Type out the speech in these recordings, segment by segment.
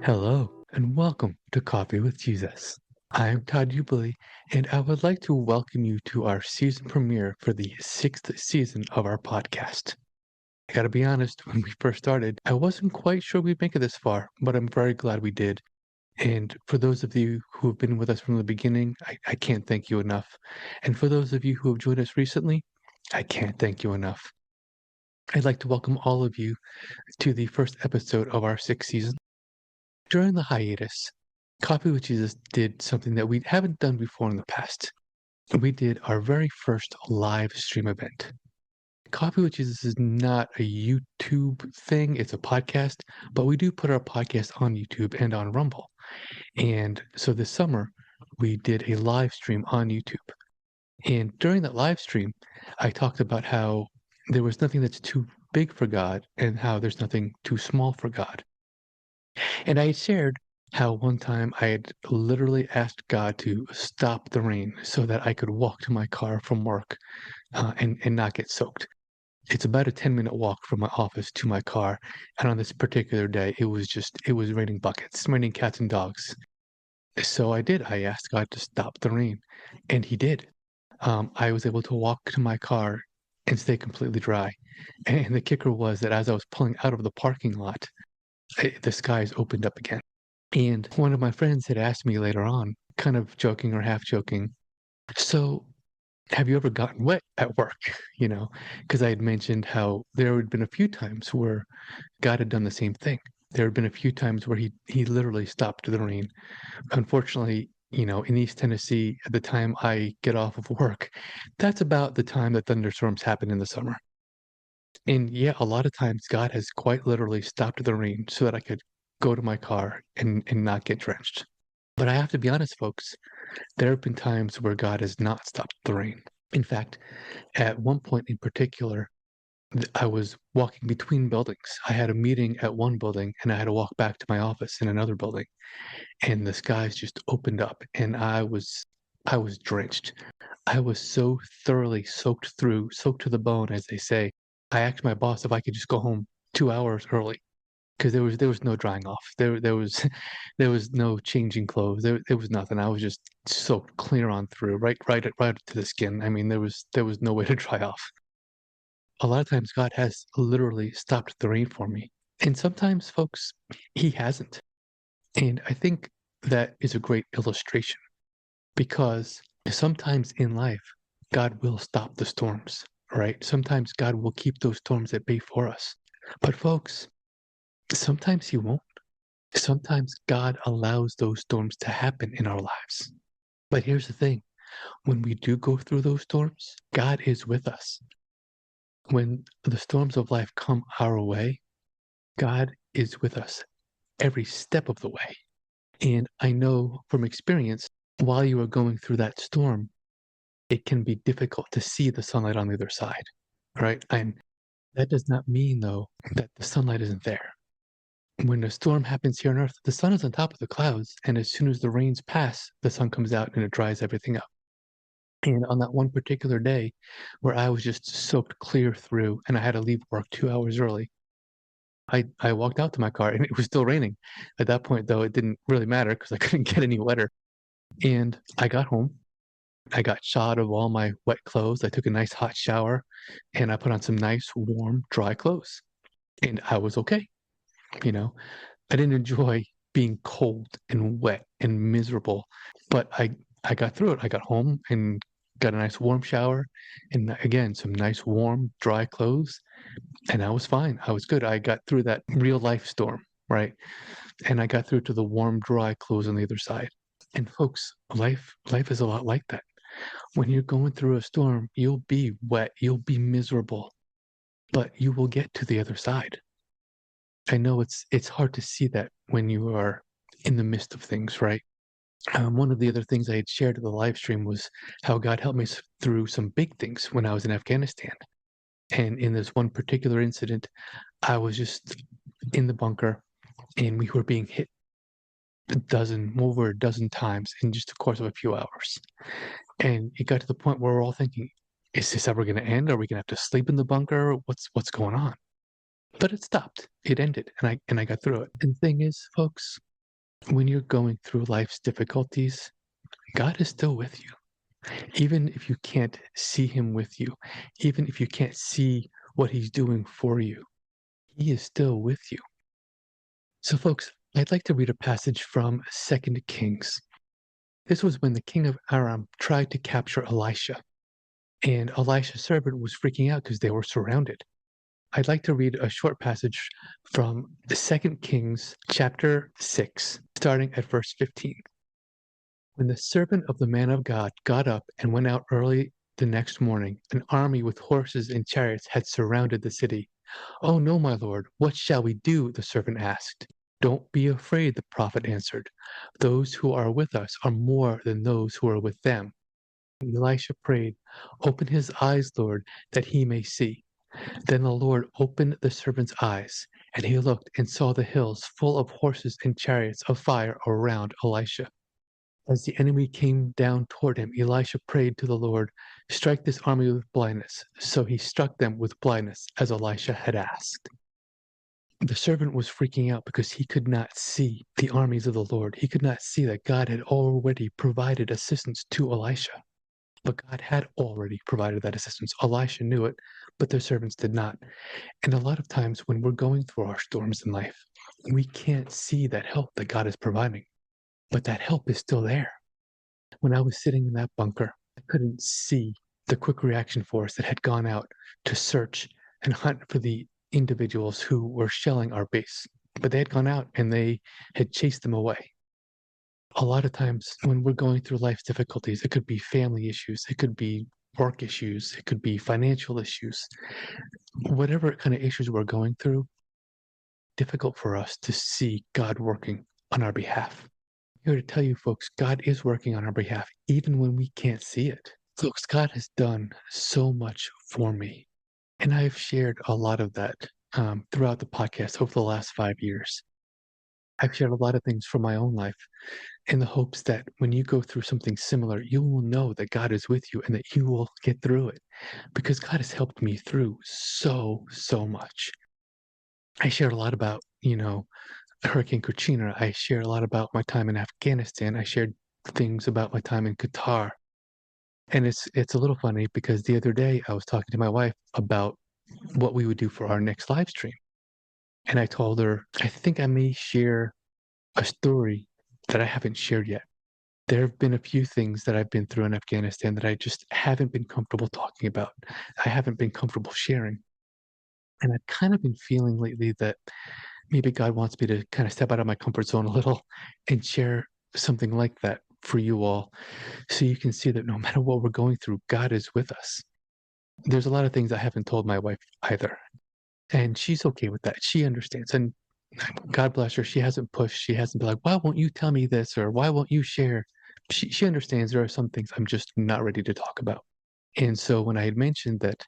Hello, and welcome to Coffee with Jesus. I am Todd Jubilee, and I would like to welcome you to our season premiere for the sixth season of our podcast. I gotta be honest, when we first started, I wasn't quite sure we'd make it this far, but I'm very glad we did. And for those of you who have been with us from the beginning, I can't thank you enough. And for those of you who have joined us recently, I can't thank you enough. I'd like to welcome all of you to the first episode of our sixth season. During the hiatus, Coffee with Jesus did something that we haven't done before in the past. We did our very first live stream event. Coffee with Jesus is not a YouTube thing, it's a podcast, but we do put our podcast on YouTube and on Rumble. And so this summer, we did a live stream on YouTube. And during that live stream, I talked about how there was nothing that's too big for God and how there's nothing too small for God. And I had shared how one time I had literally asked God to stop the rain so that I could walk to my car from work and not get soaked. It's about a 10-minute walk from my office to my car. And on this particular day, it was raining buckets, raining cats and dogs. So I did. I asked God to stop the rain, and He did. I was able to walk to my car and stay completely dry. And the kicker was that as I was pulling out of the parking lot, the skies opened up again. And one of my friends had asked me later on, kind of joking or half joking, "So, have you ever gotten wet at work?" You know, because I had mentioned how there had been a few times where God had done the same thing. There had been a few times where he literally stopped the rain. Unfortunately, in East Tennessee, at the time I get off of work, that's about the time that thunderstorms happen in the summer. And yeah, a lot of times God has quite literally stopped the rain so that I could go to my car and not get drenched. But I have to be honest, folks, there have been times where God has not stopped the rain. In fact, at one point in particular, I was walking between buildings. I had a meeting at one building and I had to walk back to my office in another building. And the skies just opened up and I was drenched. I was so thoroughly soaked to the bone, as they say. I asked my boss if I could just go home 2 hours early because there was no drying off. There was there was no changing clothes. There was nothing. I was just soaked clear on through, right to the skin. I mean, there was no way to dry off. A lot of times, God has literally stopped the rain for me, and sometimes, folks, He hasn't. And I think that is a great illustration because sometimes in life, God will stop the storms, right? Sometimes God will keep those storms at bay for us. But folks, sometimes He won't. Sometimes God allows those storms to happen in our lives. But here's the thing, when we do go through those storms, God is with us. When the storms of life come our way, God is with us every step of the way. And I know from experience, while you are going through that storm, it can be difficult to see the sunlight on the other side, right? And that does not mean, though, that the sunlight isn't there. When a storm happens here on Earth, the sun is on top of the clouds, and as soon as the rains pass, the sun comes out and it dries everything up. And on that one particular day where I was just soaked clear through and I had to leave work 2 hours early, I walked out to my car and it was still raining. At that point, though, it didn't really matter because I couldn't get any wetter. And I got home. I got shot of all my wet clothes. I took a nice hot shower and I put on some nice, warm, dry clothes. And I was okay. You know, I didn't enjoy being cold and wet and miserable, but I got through it. I got home and got a nice warm shower and again some nice warm dry clothes and I was fine. I was good. I got through that real life storm, right? And I got through to the warm dry clothes on the other side. And folks, life is a lot like that. When you're going through a storm, you'll be wet, you'll be miserable, but you will get to the other side. I know it's hard to see that when you are in the midst of things, right? One of the other things I had shared at the live stream was how God helped me through some big things when I was in Afghanistan. And in this one particular incident, I was just in the bunker and we were being hit over a dozen times in just the course of a few hours. And it got to the point where we're all thinking, is this ever going to end? Are we going to have to sleep in the bunker? What's going on? But it stopped. It ended, and I got through it. And the thing is, folks, when you're going through life's difficulties, God is still with you. Even if you can't see him with you, even if you can't see what he's doing for you, he is still with you. So, folks, I'd like to read a passage from 2 Kings. This was when the king of Aram tried to capture Elisha, and Elisha's servant was freaking out because they were surrounded. I'd like to read a short passage from the 2 Kings chapter 6, starting at verse 15. When the servant of the man of God got up and went out early the next morning, an army with horses and chariots had surrounded the city. "Oh no, my lord, what shall we do?" the servant asked. "Don't be afraid," the prophet answered. "Those who are with us are more than those who are with them." Elisha prayed, "Open his eyes, Lord, that he may see." Then the Lord opened the servant's eyes, and he looked and saw the hills full of horses and chariots of fire around Elisha. As the enemy came down toward him, Elisha prayed to the Lord, "Strike this army with blindness." So he struck them with blindness, as Elisha had asked. The servant was freaking out because he could not see the armies of the Lord. He could not see that God had already provided assistance to Elisha. But God had already provided that assistance. Elisha knew it, but their servants did not. And a lot of times when we're going through our storms in life, we can't see that help that God is providing, but that help is still there. When I was sitting in that bunker, I couldn't see the quick reaction force that had gone out to search and hunt for the individuals who were shelling our base. But they had gone out and they had chased them away. A lot of times when we're going through life's difficulties, it could be family issues, it could be work issues, it could be financial issues, whatever kind of issues we're going through, difficult for us to see God working on our behalf. I'm here to tell you folks, God is working on our behalf, even when we can't see it. Folks, God has done so much for me. And I've shared a lot of that throughout the podcast over the last 5 years. I've shared a lot of things from my own life in the hopes that when you go through something similar, you will know that God is with you and that you will get through it because God has helped me through so, so much. I shared a lot about, Hurricane Katrina. I shared a lot about my time in Afghanistan. I shared things about my time in Qatar. And it's a little funny because the other day I was talking to my wife about what we would do for our next live stream. And I told her, I think I may share a story that I haven't shared yet. There have been a few things that I've been through in Afghanistan that I just haven't been comfortable talking about. I haven't been comfortable sharing. And I've kind of been feeling lately that maybe God wants me to kind of step out of my comfort zone a little and share something like that for you all so you can see that no matter what we're going through, God is with us. There's a lot of things I haven't told my wife either, and she's okay with that. She understands, and God bless her, she hasn't pushed, she hasn't been like, "Why won't you tell me this?" or "Why won't you share?" She understands there are some things I'm just not ready to talk about. And so when I had mentioned that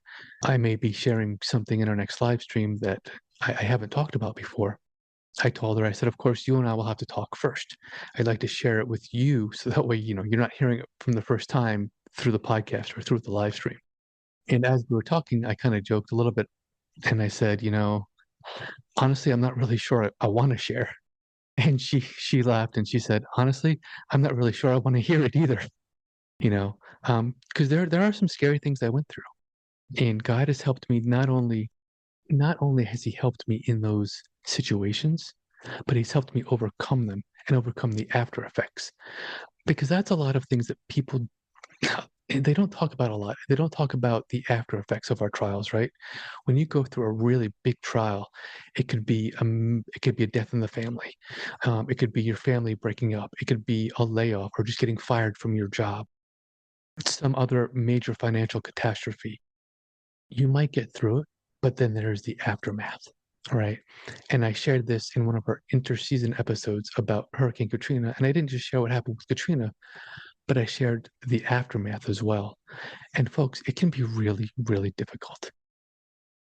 I may be sharing something in our next live stream that I haven't talked about before, I told her, I said, "Of course, you and I will have to talk first. I'd like to share it with you so that way, you're not hearing it from the first time through the podcast or through the live stream." And as we were talking, I kind of joked a little bit and I said, "Honestly, I'm not really sure I want to share." And she laughed and she said, "Honestly, I'm not really sure I want to hear it either." Because there are some scary things I went through, and God has helped me not only has He helped me in those situations, but He's helped me overcome them and overcome the after effects. Because that's a lot of things that people they don't talk about a lot. They don't talk about the after effects of our trials, right? When you go through a really big trial, it could be a death in the family. It could be your family breaking up. It could be a layoff or just getting fired from your job. Some other major financial catastrophe. You might get through it, but then there's the aftermath, right? And I shared this in one of our interseason episodes about Hurricane Katrina, and I didn't just share what happened with Katrina, but I shared the aftermath as well. And folks, it can be really, really difficult.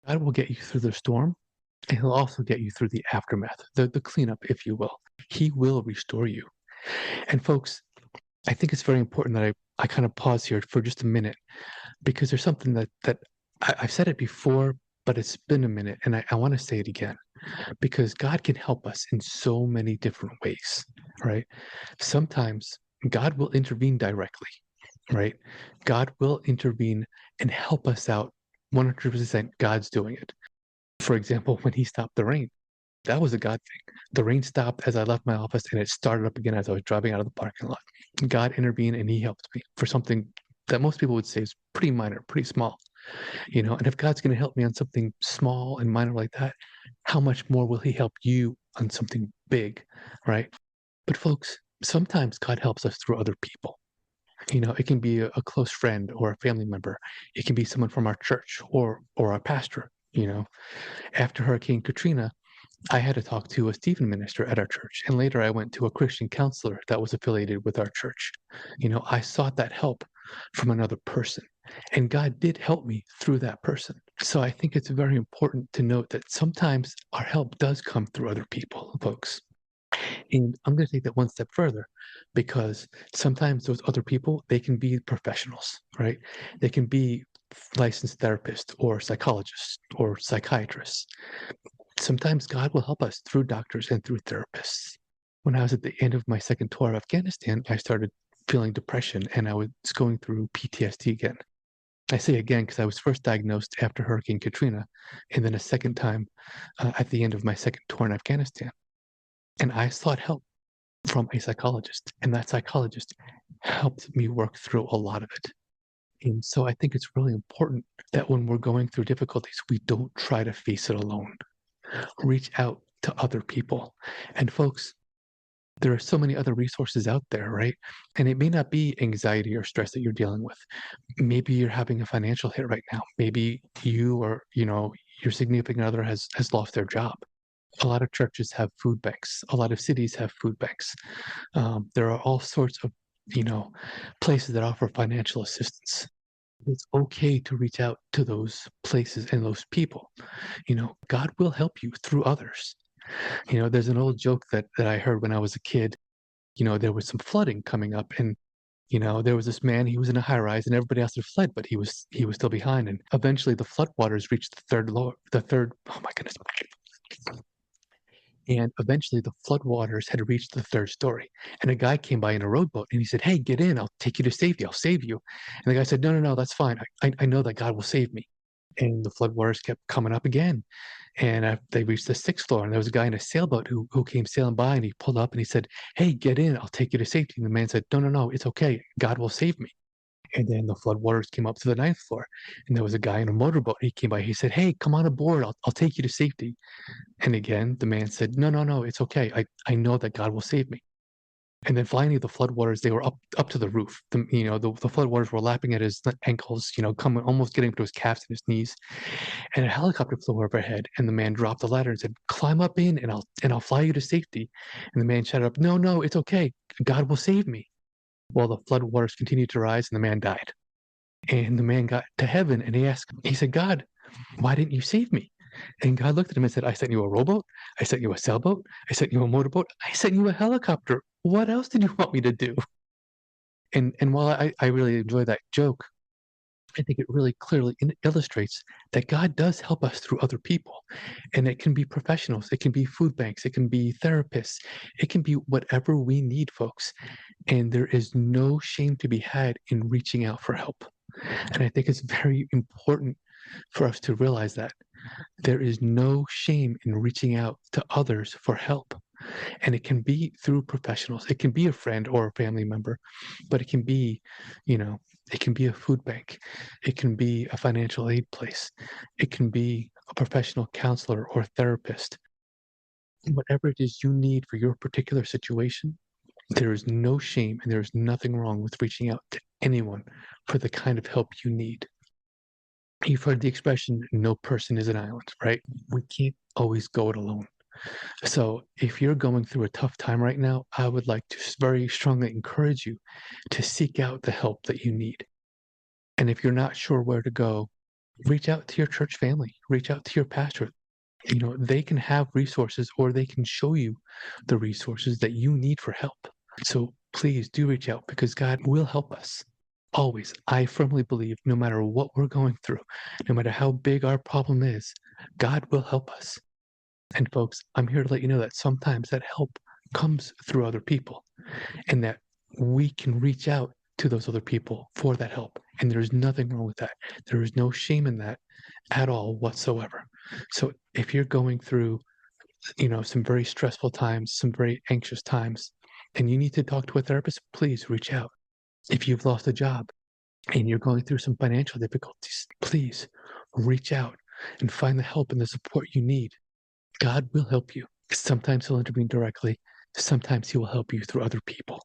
God will get you through the storm, and He'll also get you through the aftermath, the cleanup, if you will. He will restore you. And folks, I think it's very important that I kind of pause here for just a minute because there's something that I've said it before, but it's been a minute, and I want to say it again because God can help us in so many different ways. right? Sometimes God will intervene directly, right? God will intervene and help us out 100%. God's doing it. For example, when he stopped the rain, that was a God thing. The rain stopped as I left my office and it started up again as I was driving out of the parking lot. God intervened and he helped me for something that most people would say is pretty minor, pretty small, and if God's going to help me on something small and minor like that, how much more will he help you on something big, right? But folks, sometimes God helps us through other people. It can be a close friend or a family member. It can be someone from our church or our pastor. After Hurricane Katrina, I had to talk to a Stephen minister at our church, and later I went to a Christian counselor that was affiliated with our church. I sought that help from another person, and God did help me through that person. So I think it's very important to note that sometimes our help does come through other people, folks. And I'm going to take that one step further because sometimes those other people, they can be professionals, right? They can be licensed therapists or psychologists or psychiatrists. Sometimes God will help us through doctors and through therapists. When I was at the end of my second tour of Afghanistan, I started feeling depression and I was going through PTSD again. I say again because I was first diagnosed after Hurricane Katrina and then a second time at the end of my second tour in Afghanistan. And I sought help from a psychologist, and that psychologist helped me work through a lot of it. And so I think it's really important that when we're going through difficulties, we don't try to face it alone. Reach out to other people. And folks, there are so many other resources out there, right? And it may not be anxiety or stress that you're dealing with. Maybe you're having a financial hit right now. Maybe you or, your significant other has lost their job. A lot of churches have food banks. A lot of cities have food banks. There are all sorts of, places that offer financial assistance. It's okay to reach out to those places and those people. God will help you through others. There's an old joke that I heard when I was a kid. There was some flooding coming up, and there was this man. He was in a high rise, and everybody else had fled, but he was still behind. And eventually, the floodwaters reached the third floor. The third. Oh my goodness. And eventually, the floodwaters had reached the third story. And a guy came by in a rowboat, and he said, "Hey, get in. I'll take you to safety. I'll save you." And the guy said, "No, no, no. That's fine. I know that God will save me." And the floodwaters kept coming up again. And they reached the sixth floor, and there was a guy in a sailboat who came sailing by, and he pulled up and he said, "Hey, get in. I'll take you to safety." And the man said, "No, no, no. It's okay. God will save me." And then the floodwaters came up to the ninth floor, and there was a guy in a motorboat. He came by. He said, "Hey, come on aboard. I'll take you to safety." And again, the man said, "No, no, no. It's okay. I know that God will save me." And then finally, the floodwaters, they were up to the roof. The floodwaters were lapping at his ankles, coming almost getting to his calves and his knees. And a helicopter flew overhead, and the man dropped the ladder and said, "Climb up in, and I'll fly you to safety." And the man shouted up, "No, no, it's okay. God will save me." Well, the floodwaters continued to rise, and the man died. And the man got to heaven, and he said, "God, why didn't you save me?" And God looked at him and said, "I sent you a rowboat, I sent you a sailboat, I sent you a motorboat, I sent you a helicopter. What else did you want me to do?" And while I really enjoy that joke, I think it really clearly illustrates that God does help us through other people. And it can be professionals, it can be food banks, it can be therapists, it can be whatever we need, folks. And there is no shame to be had in reaching out for help. And I think it's very important for us to realize that there is no shame in reaching out to others for help. And it can be through professionals. It can be a friend or a family member, but it can be, you know, it can be a food bank. It can be a financial aid place. It can be a professional counselor or therapist. Whatever it is you need for your particular situation, there is no shame and there is nothing wrong with reaching out to anyone for the kind of help you need. You've heard the expression, no person is an island, right? We can't always go it alone. So if you're going through a tough time right now, I would like to very strongly encourage you to seek out the help that you need. And if you're not sure where to go, reach out to your church family, reach out to your pastor. They can have resources or they can show you the resources that you need for help. So please do reach out because God will help us. Always. I firmly believe no matter what we're going through, no matter how big our problem is, God will help us. And folks, I'm here to let you know that sometimes that help comes through other people, and that we can reach out to those other people for that help. And there's nothing wrong with that. There is no shame in that at all whatsoever. So if you're going through, some very stressful times, some very anxious times, and you need to talk to a therapist, please reach out. If you've lost a job and you're going through some financial difficulties, please reach out and find the help and the support you need. God will help you. Sometimes he'll intervene directly. Sometimes he will help you through other people.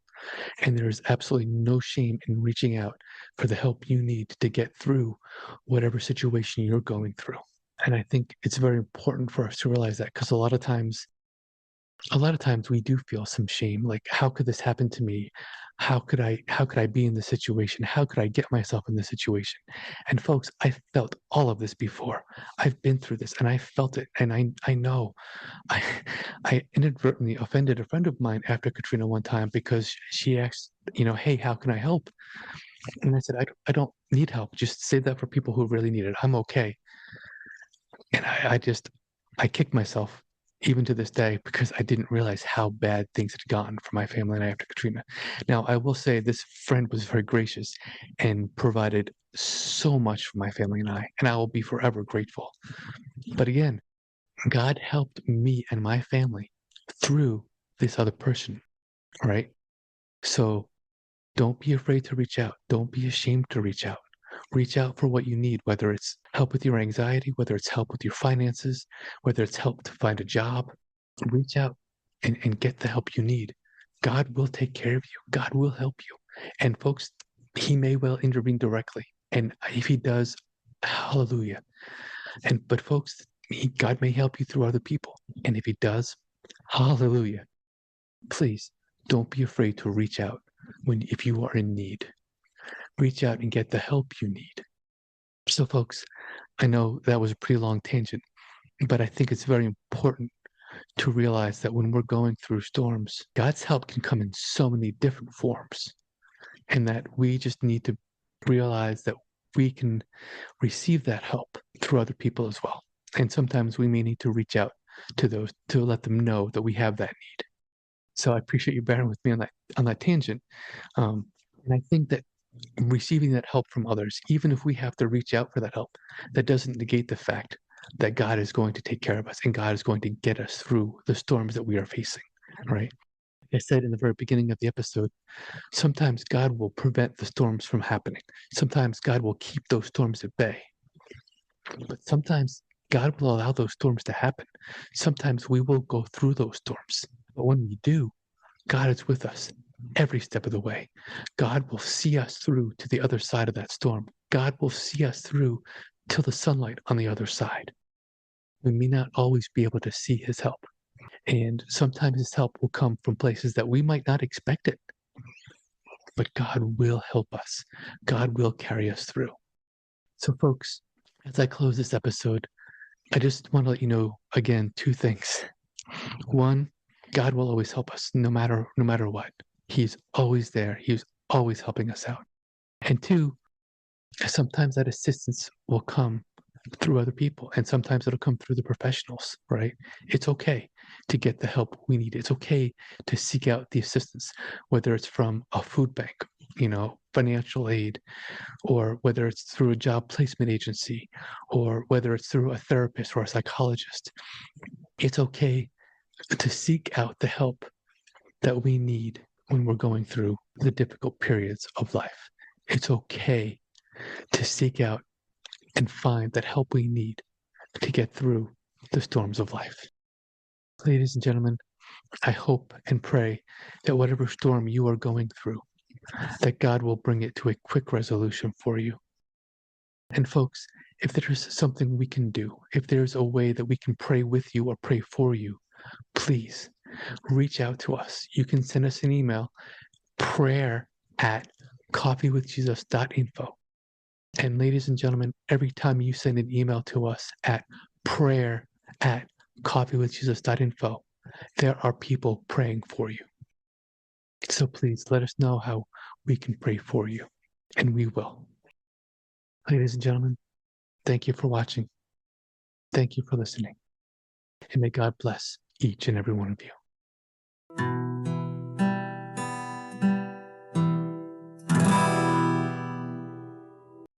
And there is absolutely no shame in reaching out for the help you need to get through whatever situation you're going through. And I think it's very important for us to realize that, because a lot of times we do feel some shame, like, how could this happen to me? How could I be in this situation? How could I get myself in this situation? And folks, I felt all of this before. I've been through this and I felt it, and I know I I inadvertently offended a friend of mine after Katrina one time because she asked, "Hey, how can I help?" And I said, "I don't need help. Just save that for people who really need it. I'm okay." And I kicked myself even to this day because I didn't realize how bad things had gotten for my family and I after Katrina. Now, I will say this friend was very gracious and provided so much for my family and I will be forever grateful. But again, God helped me and my family through this other person, right? So don't be afraid to reach out. Don't be ashamed to reach out. Reach out for what you need, whether it's help with your anxiety, whether it's help with your finances, whether it's help to find a job. Reach out and get the help you need. God will take care of you. God will help you. And folks, he may well intervene directly. And if he does, hallelujah. But folks, God may help you through other people. And if he does, hallelujah. Please don't be afraid to reach out if you are in need. Reach out and get the help you need. So folks, I know that was a pretty long tangent, but I think it's very important to realize that when we're going through storms, God's help can come in so many different forms, and that we just need to realize that we can receive that help through other people as well. And sometimes we may need to reach out to those to let them know that we have that need. So I appreciate you bearing with me on that tangent. And I think that receiving that help from others, even if we have to reach out for that help, that doesn't negate the fact that God is going to take care of us and God is going to get us through the storms that we are facing, right? Like I said in the very beginning of the episode, sometimes God will prevent the storms from happening. Sometimes God will keep those storms at bay. But sometimes God will allow those storms to happen. Sometimes we will go through those storms. But when we do, God is with us every step of the way. God will see us through to the other side of that storm. God will see us through till the sunlight on the other side. We may not always be able to see his help. And sometimes his help will come from places that we might not expect it. But God will help us. God will carry us through. So, folks, as I close this episode, I just want to let you know again two things. One, God will always help us no matter what. He's always there. He's always helping us out. And two, sometimes that assistance will come through other people, and sometimes it'll come through the professionals, right? It's okay to get the help we need. It's okay to seek out the assistance, whether it's from a food bank, financial aid, or whether it's through a job placement agency, or whether it's through a therapist or a psychologist. It's okay to seek out the help that we need when we're going through the difficult periods of life. It's okay to seek out and find that help we need to get through the storms of life. Ladies and gentlemen, I hope and pray that whatever storm you are going through, that God will bring it to a quick resolution for you. And folks, if there's something we can do, if there's a way that we can pray with you or pray for you, please reach out to us. You can send us an email, prayer@coffeewithjesus.info. And ladies and gentlemen, every time you send an email to us at prayer@coffeewithjesus.info, there are people praying for you. So please let us know how we can pray for you, and we will. Ladies and gentlemen, thank you for watching. Thank you for listening. And may God bless each and every one of you.